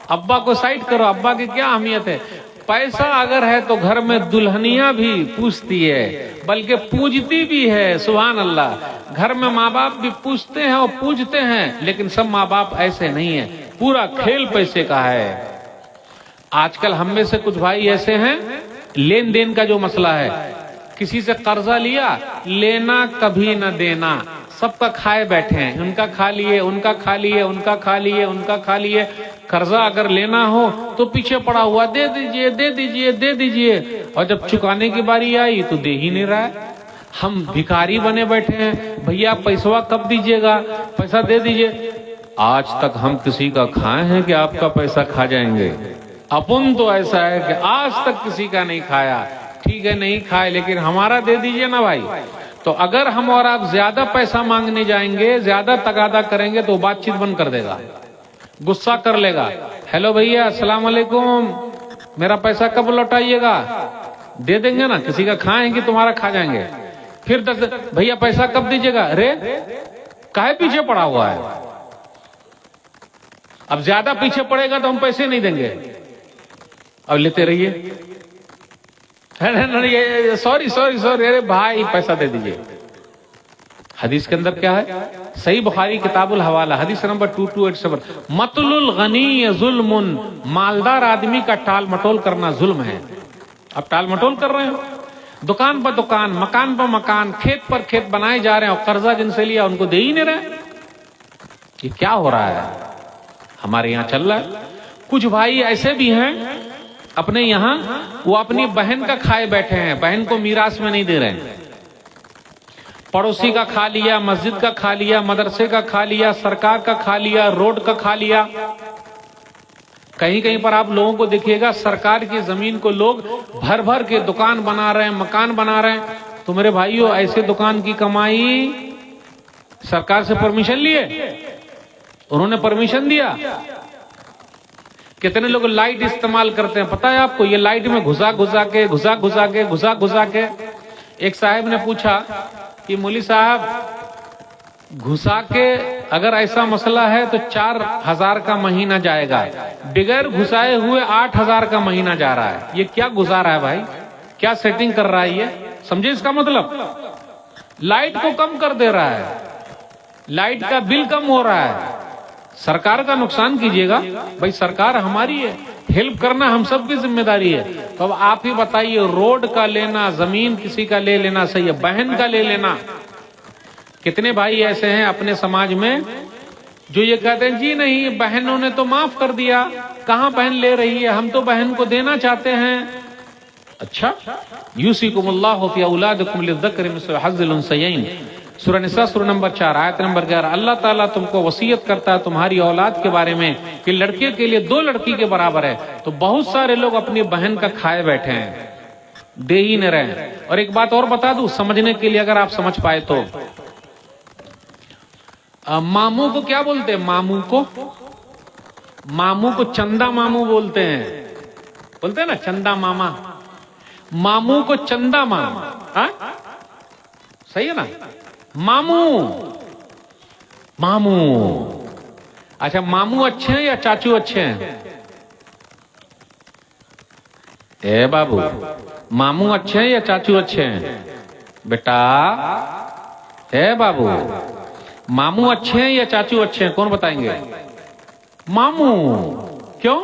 ابا کو سائڈ کرو, ابا کی کیا اہمیت ہے؟ پیسہ اگر ہے تو گھر میں دلہنیاں بھی پوچھتی ہے, بلکہ پوجتی بھی ہے. سبحان اللہ. گھر میں ماں باپ بھی پوچھتے ہیں اور پوجتے ہیں, لیکن سب ماں باپ ایسے نہیں ہیں. پورا کھیل پیسے کا ہے. آج کل ہم میں سے کچھ بھائی ایسے ہیں, لین دین کا جو مسئلہ ہے, کسی سے قرضہ لیا, لینا کبھی نہ دینا, سب کا کھائے بیٹھے ہیں. ان کا کھا لیے, ان کا کھا لیے, ان کا کھا لیے, ان کا کھا لیے. قرضہ اگر لینا ہو تو پیچھے پڑا ہوا, دے دیجئے دے دیجئے دے دیجئے, اور جب چکانے کی باری آئی تو دے ہی نہیں رہا ہے. ہم بھکاری بنے بیٹھے ہیں, بھیا پیسہ کب دیجئے گا, پیسہ دے دیجئے. آج تک ہم کسی کا کھائے ہیں کہ آپ کا پیسہ کھا جائیں گے؟ اپن تو ایسا ہے کہ آج تک کسی کا نہیں کھایا. ٹھیک ہے نہیں کھائے, لیکن ہمارا دے دیجئے نا بھائی. تو اگر ہم اور آپ زیادہ پیسہ مانگنے جائیں گے, زیادہ تقاضا کریں گے, تو بات چیت بند کر دے گا, غصہ کر لے گا. ہیلو بھیا السلام علیکم, میرا پیسہ کب لوٹائیے گا؟ دے دیں گے نا, کسی کا کھائیں گے تمہارا کھا جائیں گے. پھر بھیا پیسہ کب دیجیے گا؟ ارے کاہے پیچھے پڑا ہوا ہے؟ اب زیادہ پیچھے پڑے گا تو ہم پیسے نہیں دیں گے, اب لیتے رہیے. سوری سوری سوری, ارے بھائی پیسہ دے دیجیے. حدیث کے اندر کیا ہے؟ صحیح بخاری کتاب الحوالہ حدیث نمبر 2287, مطل الغنی ظلم, مالدار آدمی کا ٹال مٹول کرنا ظلم ہے. اب ٹال مٹول کر رہے ہیں, دکان پر دکان, مکان پر مکان, کھیت پر کھیت بنائے جا رہے ہیں, اور قرضہ جن سے لیا ان کو دے ہی نہیں رہے. یہ کیا ہو رہا ہے ہمارے یہاں چل رہا ہے؟ کچھ بھائی ایسے بھی ہیں اپنے یہاں, وہ اپنی بہن کا کھائے بیٹھے ہیں, بہن کو میراث میں نہیں دے رہے ہیں. پڑوسی کا کھا لیا, مسجد کا کھا لیا, مدرسے کا کھا لیا, سرکار کا کھا لیا, روڈ کا کھا لیا. کہیں کہیں پر آپ لوگوں کو دیکھیے گا, سرکار کی زمین کو لوگ بھر بھر کے دکان بنا رہے ہیں, مکان بنا رہے ہیں. تو میرے بھائیوں, ایسے دکان کی کمائی سرکار سے پرمیشن لیے, انہوں نے پرمیشن دیا. کتنے لوگ لائٹ استعمال کرتے ہیں پتہ ہے آپ کو؟ یہ لائٹ میں گھسا گھسا کے. ایک صاحب نے پوچھا کہ مولوی صاحب, گھسا کے اگر ایسا مسئلہ ہے تو 4,000 کا مہینہ جائے گا, بغیر گھسائے ہوئے 8,000 کا مہینہ جا رہا ہے. یہ کیا گزارا ہے بھائی؟ کیا سیٹنگ کر رہا ہے یہ؟ سمجھے اس کا مطلب؟ لائٹ کو کم کر دے رہا ہے, لائٹ کا بل کم ہو رہا ہے. سرکار کا نقصان کیجیے گا بھائی, سرکار ہماری ہے, ہیلپ کرنا ہم سب کی ذمہ داری ہے. تو اب آپ ہی بتائیے, روڈ کا لینا, زمین کسی کا لے لینا صحیح ہے, بہن کا لے لینا. کتنے بھائی ایسے ہیں اپنے سماج میں جو یہ کہتے ہیں جی نہیں بہنوں نے تو معاف کر دیا, کہاں بہن لے رہی ہے, ہم تو بہن کو دینا چاہتے ہیں. اچھا, یوصیکم اللہ فی اولادکم للذکر مثل حظ الانثیین, سورہ نساء سورہ نمبر 4 آیت نمبر 11. اللہ تعالیٰ تم کو وصیت کرتا ہے تمہاری اولاد کے بارے میں کہ لڑکے کے لیے 2 لڑکی کے برابر ہے. تو بہت سارے لوگ اپنی بہن کا کھائے بیٹھے ہیں, دے ہی نہ رہے. اور ایک بات اور بتا دوں سمجھنے کے لیے, اگر آپ سمجھ پائے تو, ماموں کو کیا بولتے ہیں؟ ماموں کو چندہ ماموں بولتے ہیں نا, چندہ ماما. ماموں کو چندہ ماما, صحیح ہے نا؟ ماموں. اچھا, ماموں اچھے ہیں یا چاچو اچھے ہیں؟ اے بابو, ماموں اچھے ہیں یا چاچو اچھے ہیں؟ بیٹا اے بابو, ماموں اچھے ہیں یا چاچو اچھے ہیں؟ کون بتائیں گے؟ ماموں. کیوں؟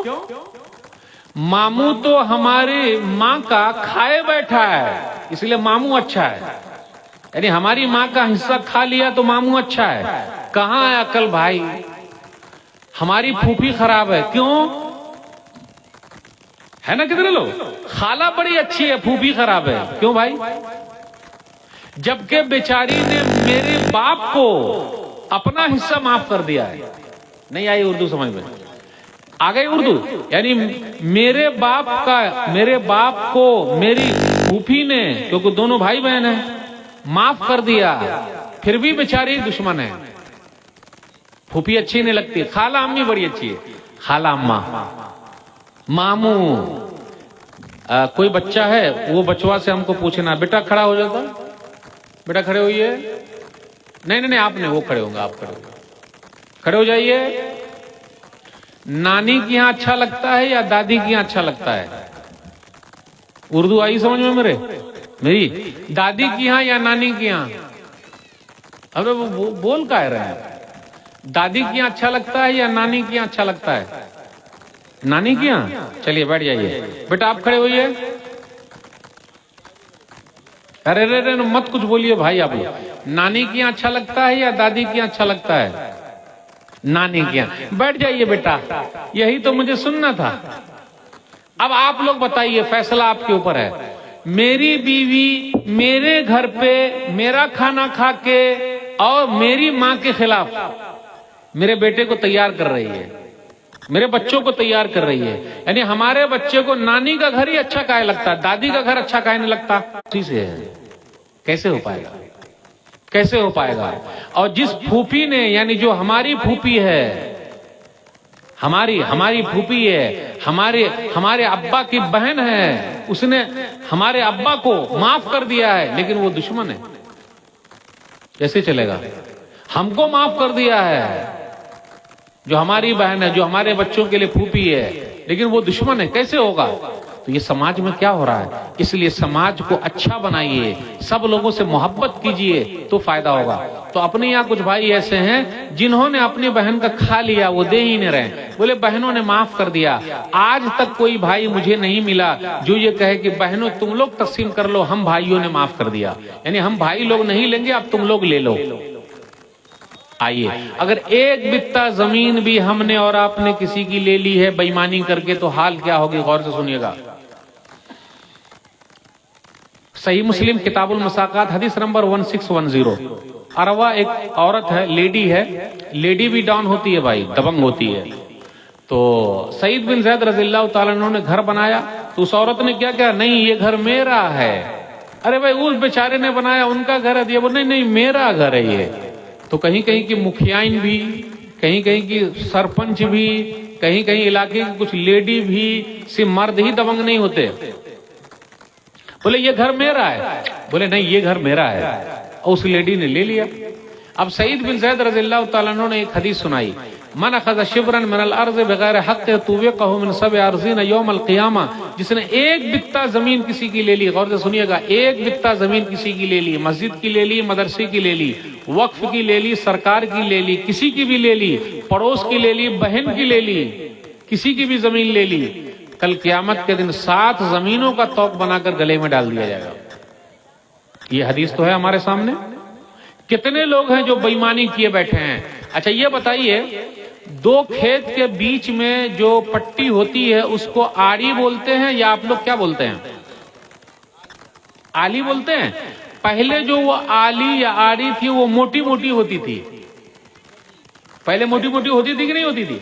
ماموں تو ہماری ماں کا کھائے بیٹھا ہے, اس لیے ماموں اچھا ہے. یعنی ہماری ماں کا حصہ کھا لیا تو ماموں اچھا ہے. کہاں ہے عقل بھائی؟ ہماری پھوپھی خراب ہے. کیوں ہے نا؟ کتنے لوگ, خالہ بڑی اچھی ہے, پھوپھی خراب ہے. کیوں بھائی؟ جبکہ بیچاری نے میرے باپ کو اپنا حصہ معاف کر دیا ہے. نہیں آئی اردو سمجھ میں؟ आ गई उर्दू। यानी मेरे बाप को मेरी फूफी ने, क्योंकि दोनों भाई बहन हैं, माफ कर दिया, फिर भी बेचारी दुश्मन है। फूफी अच्छी नहीं लगती, खाला अम्मी बड़ी अच्छी है, खाला अम्मा, मामू। कोई बच्चा है, वो बचवा से हमको पूछना, बेटा खड़ा हो जाता, बेटा खड़े होइए, नहीं आपने, वो खड़े होंगे, आप खड़े हो जाइए। नानी के यहाँ अच्छा लगता है या दादी के यहाँ अच्छा लगता है? उर्दू आई समझ में मेरी दादी की यहाँ या नानी की यहाँ? अबे वो बोल का रहे हैं, दादी की यहाँ अच्छा लगता है या नानी की यहाँ अच्छा लगता है? नानी की यहाँ। चलिए बैठ जाइए, बेटा आप खड़े होइए। अरे रे मत कुछ बोलिए भाई आप लोग। नानी की यहाँ अच्छा लगता है या दादी की यहाँ अच्छा लगता है? नानी के यहाँ। बैठ जाइए बेटा, यही तो मुझे सुनना था। अब आप लोग बताइए, फैसला आपके ऊपर है। मेरी बीवी मेरे घर पे मेरा खाना खा के और मेरी माँ के खिलाफ मेरे बेटे को तैयार कर रही है, मेरे बच्चों को तैयार कर रही है। यानी हमारे बच्चे को नानी का घर ही अच्छा काहे लगता है, दादी का घर अच्छा काहे नहीं लगता? उसी से है। कैसे हो पाएगा, कैसे हो पाएगा? और जिस फूफी ने, यानी जो हमारी फूफी है, हमारी फूफी है, हमारे अब्बा की बहन है, उसने हमारे अब्बा को माफ कर दिया है, लेकिन वो दुश्मन है। कैसे चलेगा? हमको माफ कर दिया है, जो हमारी बहन है, जो हमारे बच्चों के लिए फूफी है, लेकिन वो दुश्मन है, कैसे होगा? तो ये समाज में क्या हो रहा है? इसलिए समाज को अच्छा बनाइए, सब लोगों से मोहब्बत कीजिए तो फायदा होगा। तो अपने यहाँ कुछ भाई ऐसे हैं जिन्होंने अपनी बहन का खा लिया, वो दे ही नहीं रहे, बोले बहनों ने माफ कर दिया। आज तक कोई भाई मुझे नहीं मिला जो ये कहे कि बहनों तुम लोग तकसीम कर लो, हम भाइयों ने माफ कर दिया। यानी हम भाई लोग नहीं लेंगे, अब तुम लोग ले लो। आइए, अगर एक बित्ता जमीन भी हमने और आपने किसी की ले ली है बेईमानी करके, तो हाल क्या होगी? गौर से सुनिएगा। सही मुस्लिम किताबुल मसाकात हदीस नंबर 1610। अरवा एक औरत है, लेडी है, लेडी भी डाउन होती है भाई, दबंग होती है। तो सईद बिन ज़ैद रज़ियल्लाहु ताला अन्हु ने घर बनाया, तो उस औरत ने क्या किया? नहीं ये घर मेरा है। अरे भाई उस बेचारे ने बनाया, उनका घर है, वो नहीं मेरा घर है ये। तो कहीं कहीं की मुखियाइन भी, कहीं कहीं की सरपंच भी, कहीं कहीं इलाके की कुछ लेडी भी, सिर्फ मर्द ही दबंग नहीं होते। बोले ये घर मेरा है, बोले नहीं ये घर मेरा है, और उस लेडी ने ले लिया। अब सईद बिन ज़ैद रज़ियल्लाहु ताला अन्हु ने एक हदीस सुनाई, मन अखज़ शिब्रन मिनल अर्ज़ बगैर हक़ तुविक़हु मिन सब'i अर्ज़ीन यौमल क़ियामा। जिसने एक बित्ता जमीन किसी की ले ली, गौर से सुनिएगा, एक बित्ता जमीन किसी की ले ली, मस्जिद की ले ली, मदरसे की ले ली, वक्फ की ले ली, सरकार की ले ली, किसी की भी ले ली, पड़ोस की ले ली, बहन की ले ली, किसी की भी जमीन ले ली, कल क़यामत के दिन 7 जमीनों का तौक बनाकर गले में डाल दिया जाएगा। ये हदीस तो है हमारे सामने। कितने लोग हैं जो बेईमानी किए बैठे हैं? अच्छा ये बताइए, 2 खेत के बीच में जो पट्टी होती है उसको आड़ी बोलते हैं या आप लोग क्या बोलते हैं? आली बोलते हैं। पहले जो वो आली या आड़ी थी वो मोटी मोटी होती थी, पहले मोटी मोटी होती थी कि नहीं होती थी?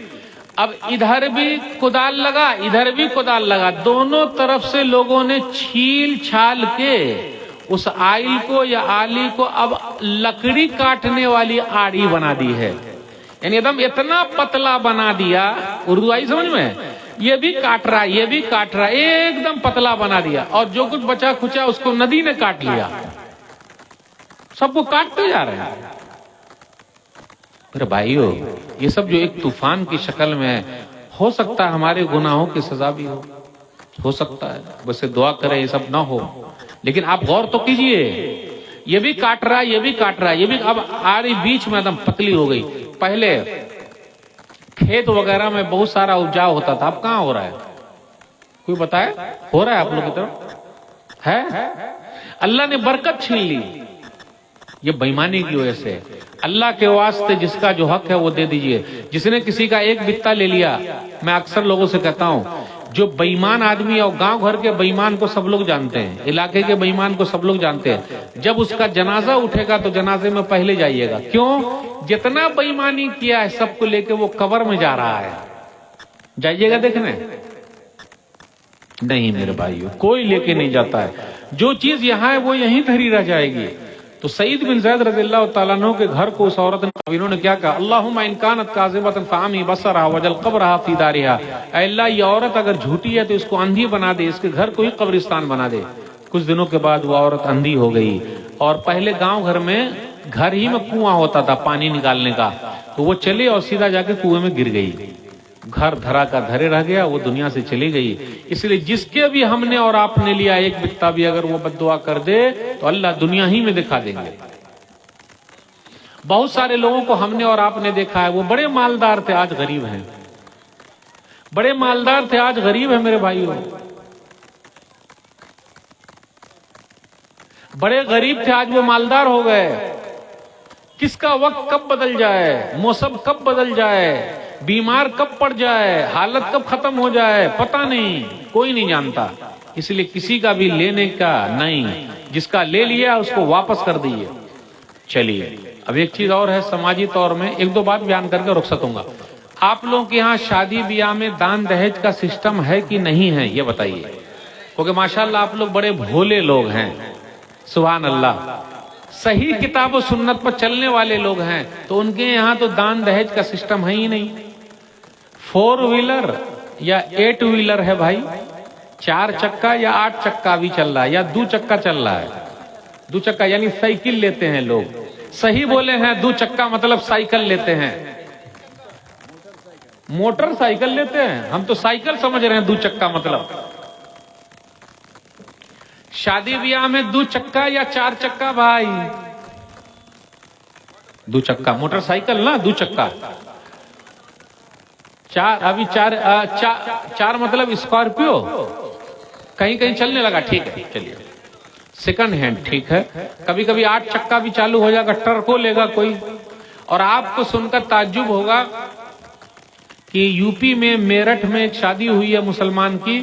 अब इधर भी कुदाल लगा, इधर भी कुदाल लगा, दोनों तरफ से लोगों ने छील छाल के उस आइल को या आली को अब लकड़ी काटने वाली आड़ी बना दी है। यानी एकदम इतना पतला बना दिया, उर्दू आई समझ में? ये भी काट रहा, ये भी काट रहा, एकदम पतला बना दिया, और जो कुछ बचा खुचा उसको नदी ने काट लिया, सबको काटते जा रहे हैं। अरे भाइयों, ये सब जो एक तूफान की शक्ल में हो सकता है, हमारे गुनाहों की सजा भी हो सकता है। वैसे दुआ करें ये सब ना हो, लेकिन आप गौर तो कीजिए, ये भी काट रहा है, ये भी काट रहा है, ये भी। अब आड़ी बीच में एकदम पतली हो गई। पहले खेत वगैरह में बहुत सारा उपजाऊ होता था, अब कहाँ हो रहा है? कोई बताए? हो रहा है आप लोग की तरफ है? अल्लाह ने बरकत छीन ली, ये बेईमानी की वजह से। अल्लाह के वास्ते जिसका जो हक है वो दे दीजिए। जिसने किसी का एक बित्ता ले लिया, मैं अक्सर लोगों से कहता हूं, जो बेईमान आदमी और गांव घर के बेईमान को सब लोग जानते हैं, इलाके के बेईमान को सब लोग जानते हैं। जब उसका जनाजा उठेगा तो जनाजे में पहले जाइएगा। क्यों? जितना बेईमानी किया है सबको लेके वो कब्र में जा रहा है, जाइएगा देखने? नहीं मेरे भाइयों, कोई लेके नहीं जाता है। जो चीज यहाँ है वो यहीं धरी रह जाएगी। तो सईद बिन ज़ैद रज़ियल्लाहु ताला अन्हु के घर को उस औरत ने, इन्होंने क्या कहा, अल्लाहुम्मा इन कानत काज़िबतन फ़अमी बसरहा वजल क़ब्रहा फ़ी दारिहा, ऐ अल्लाह ये औरत अगर झूठी है तो इसको अंधी बना दे, इसके घर को ही कब्रिस्तान बना दे। कुछ दिनों के बाद वो औरत अंधी हो गई। और पहले गांव घर में घर ही में कुआं होता था पानी निकालने का, तो वो चले और सीधा जाके कुएं में गिर गई। घर धरा का धरे रह गया, वो दुनिया से चली गई। इसलिए जिसके भी हमने और आपने लिया एक बित्ता भी अगर वो बद्दुआ कर दे तो अल्लाह दुनिया ही में दिखा देंगे। बहुत सारे लोगों को हमने और आपने देखा है, वो बड़े मालदार थे आज गरीब हैं, बड़े मालदार थे आज गरीब है मेरे भाइयों। बड़े गरीब थे आज वो मालदार हो गए। किसका वक्त कब बदल जाए, मौसम कब बदल जाए, बीमार कब पड़ जाए, हालत कब खत्म हो जाए, पता नहीं, कोई नहीं जानता। इसलिए किसी का भी लेने का नहीं, जिसका ले लिया उसको वापस कर दीजिए। चलिए अब एक चीज और है, समाजी तौर में एक दो बात बयान करके रुखसत होऊंगा। आप लोगों के यहाँ शादी ब्याह में दान दहेज का सिस्टम है कि नहीं है, ये बताइए, क्योंकि माशाल्लाह आप लोग बड़े भोले लोग हैं, सुभान अल्लाह, सही किताब और सुन्नत पर चलने वाले लोग हैं। तो उनके यहाँ तो दान दहेज का सिस्टम है ही नहीं। 4 व्हीलर या 8 व्हीलर है भाई, 4 चक्का या 8 चक्का भी चल रहा है, या 2 चक्का चल रहा है। 2 चक्का यानी साइकिल लेते हैं लोग, सही बोले हैं, 2 चक्का मतलब साइकिल लेते हैं, मोटरसाइकिल लेते हैं, हम तो साइकिल समझ रहे हैं 2 चक्का मतलब। शादी ब्याह में 2 चक्का या 4 चक्का भाई, 2 चक्का मोटरसाइकिल ना, 2 चक्का, 4 अभी 4 मतलब स्कॉर्पियो, कहीं कहीं चलने लगा, ठीक है चलिए, सेकंड हैंड ठीक है। कभी कभी 8 चक्का भी चालू हो जाएगा, ट्रको लेगा कोई। और आपको सुनकर ताज्जुब होगा कि यूपी में मेरठ में एक शादी हुई है मुसलमान की,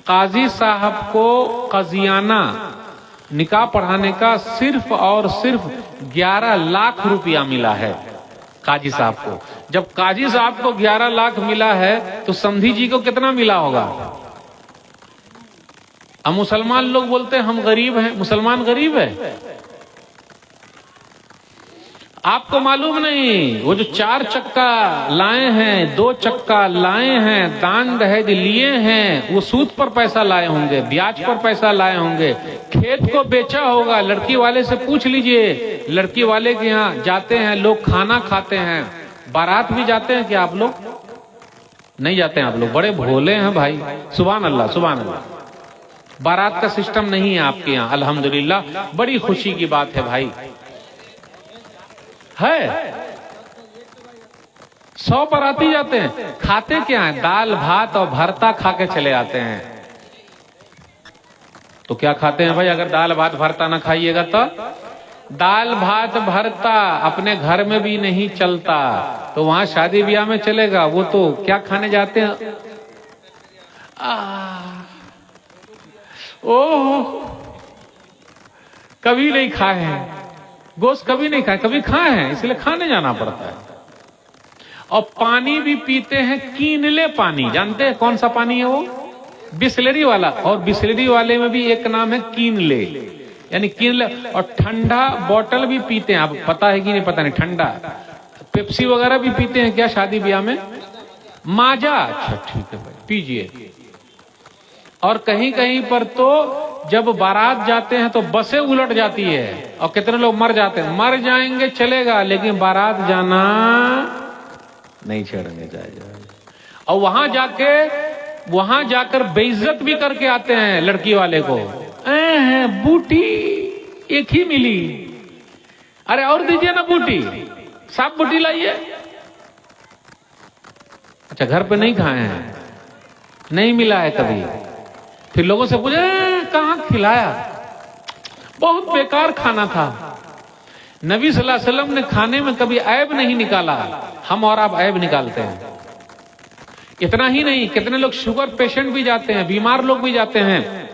काजी साहब को कजियाना निकाह पढ़ाने का सिर्फ और सिर्फ 11 लाख रुपया मिला है काजी साहब को। जब काजी साहब को 11 लाख मिला है तो समधी जी को कितना मिला होगा। अब मुसलमान लोग बोलते हैं हम गरीब हैं, मुसलमान गरीब है। आपको मालूम नहीं, वो जो 4 चक्का लाए हैं, 2 चक्का लाए हैं, दान दहेज लिए हैं, वो सूद पर पैसा लाए होंगे, ब्याज पर पैसा लाए होंगे, खेत को बेचा होगा। लड़की वाले से पूछ लीजिए, लड़की वाले के यहाँ जाते हैं लोग, खाना खाते हैं, बारात भी जाते हैं क्या आप लोग? नहीं जाते हैं आप लोग, बड़े भोले हैं भाई, सुभान अल्लाह सुभान अल्लाह। बारात का सिस्टम नहीं है आपके यहाँ, अल्हम्दुलिल्लाह, बड़ी खुशी की बात है भाई। है 100 बाराती जाते हैं, खाते क्या है, दाल भात और भरता खा के चले आते हैं। तो क्या खाते हैं भाई, अगर दाल भात भरता ना खाइएगा तो? दाल भात भरता अपने घर में भी नहीं चलता, तो वहां शादी ब्याह में चलेगा। वो तो क्या खाने जाते हैं, ओह कभी नहीं खाए हैं, गोश्त कभी नहीं खाए, कभी खाए हैं, इसलिए खाने जाना पड़ता है। और पानी भी पीते हैं कीनले पानी, जानते हैं कौन सा पानी है वो? बिस्लरी वाला। और बिस्लरी वाले में भी एक नाम है कीनले, यानी कीनले। और ठंडा बोतल भी पीते हैं, आप पता है कि नहीं पता नहीं, ठंडा पेप्सी वगैरह भी पीते हैं क्या शादी ब्याह में? माजा, अच्छा ठीक है भाई पीजिए। और कहीं कहीं पर तो जब बारात जाते हैं तो बसें उलट जाती है और कितने लोग मर जाते हैं। मर जाएंगे चलेगा, लेकिन बारात जाना नहीं छोड़ेंगे, जाएगा। और वहां जाकर बेइज्जत भी करके आते हैं लड़की वाले को। बूटी एक ही मिली, अरे और दीजिए ना बूटी, साफ बूटी लाइए। अच्छा घर पे नहीं खाए हैं, नहीं मिला है कभी। फिर लोगों से पूछे कहाँ खिलाया, बहुत बेकार खाना था। नबी सल्लल्लाहु अलैहि वसल्लम ने खाने में कभी ऐब नहीं निकाला, हम और आप ऐब निकालते हैं। इतना ही नहीं, कितने लोग शुगर पेशेंट भी जाते हैं, बीमार लोग भी जाते हैं।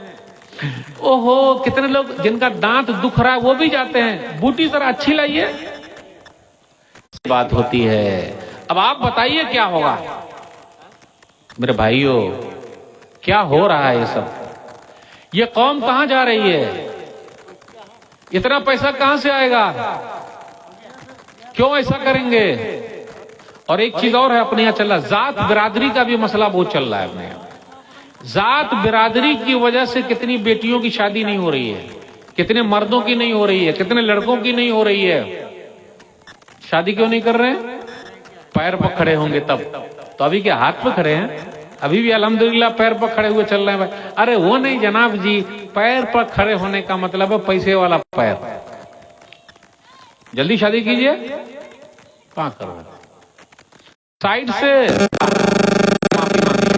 ओहो कितने लोग जिनका दांत दुख रहा है वो भी जाते हैं, बूटी जरा अच्छी लाइए, बात होती है। अब आप बताइए क्या होगा, میرے بھائیوں کیا ہو رہا ہے یہ سب؟ یہ قوم کہاں جا رہی ہے؟ اتنا پیسہ کہاں سے آئے گا؟ کیوں ایسا کریں گے؟ اور ایک چیز اور ہے اپنے یہاں چل رہا، ذات برادری کا بھی مسئلہ بہت چل رہا ہے اپنے یہاں۔ ذات برادری کی وجہ سے کتنی بیٹیوں کی شادی نہیں ہو رہی ہے، کتنے مردوں کی نہیں ہو رہی ہے، کتنے لڑکوں کی نہیں ہو رہی ہے۔ شادی کیوں نہیں کر رہے ہیں؟ پیر پر کھڑے ہوں گے تب تو، ابھی کیا ہاتھ پہ کھڑے ہیں؟ ابھی بھی الحمدللہ پیر پر کھڑے ہوئے چل رہے ہیں بھائی۔ ارے وہ نہیں جناب جی، پیر پر کھڑے ہونے کا مطلب ہے پیسے والا پیر۔ جلدی شادی کیجئے، کہاں کر رہے سائڈ سے معافی مانگی،